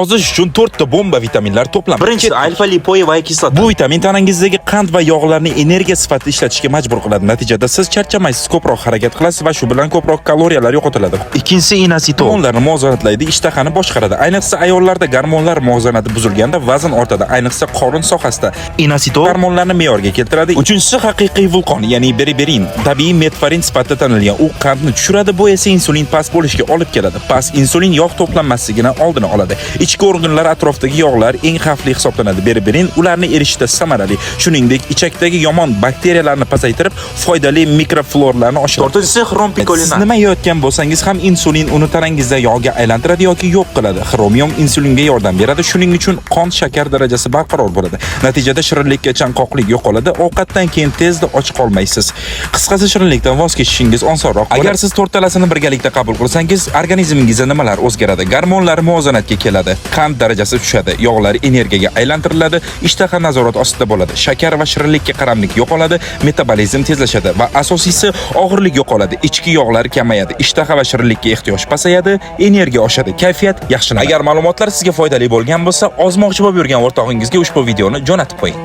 ozish uchun 4 ta bomba vitaminlar to'plangan. Birinchisi alfa-lipoivoy kislota. Bu vitamin tanangizdagi qand va yog'larni energiya sifatida ishlatishga majbur qiladi. Natijada siz charchamaysiz, ko'proq harakat qilasiz va shu bilan ko'proq kaloriyalar yo'qotiladi. Ikkinchisi inositol. Hormonlarni muvozanatlaydi, ishtahani boshqaradi. Ayniqsa ayollarda gormonlar muvozanati buzilganda vazn ortadi, ayniqsa qorin sohasida. Inositol Hormonlarni me'yorga keltiradi. Uchinchisi haqiqiy vulqon, ya'ni berberin. Tabiiy metformin sifatida tanilgan. U qandni tushiradi, bu esa insulin past bo'lishiga olib keladi. Past insulin yog' to'planmasligini oldini oladi. Ichki organlar atrofidagi yog'lar eng xavfli hisoblanadi. Berberin ularni erishishda samarali. Shuningdek, ichakdagi yomon bakteriyalarni pasaytirib, foydali mikroflorlarni oshiradi. to'rtinchisi xrompikolina. Siz nima yeyotgan bo'lsangiz ham insulin uni tanangizda yog'ga aylantiradi yoki yo'q qiladi. Xromium insulinga yordam beradi. Shuning uchun qon shakar darajasi barqaror bo'ladi. Natijada shirinlikka chanqoqlik yo'qoladi. Ovqatdan keyin tezda och qolmaysiz. Qisqasi shirinlikdan voz kechishingiz osonroq. Agar siz to'rttalasini birgalikda qabul qilsangiz, organizmingizda nimalar o'zgaradi? Gormonlar muvozanatga keladi. Qand darajasi tushadi. Yog'lar energiyaga aylantiriladi. Ishtaha nazorat ostida bo'ladi. Shakar va shirinlikka qaramlik yo'qoladi. Metabolizm tezlashadi va asosiysi og'irlik yo'qoladi. Ichki yog'lar kamayadi. Ishtaha va shirinlikka ehtiyoj pasayadi. Energiya oshadi. Kayfiyat yaxshilanadi. Agar ma'lumotlar sizga foydali bo'lgan bo'lsa, ozmoqchi bo'lib yurgan o'rtog'ingizga ushbu videoni jo'natib qo'ying.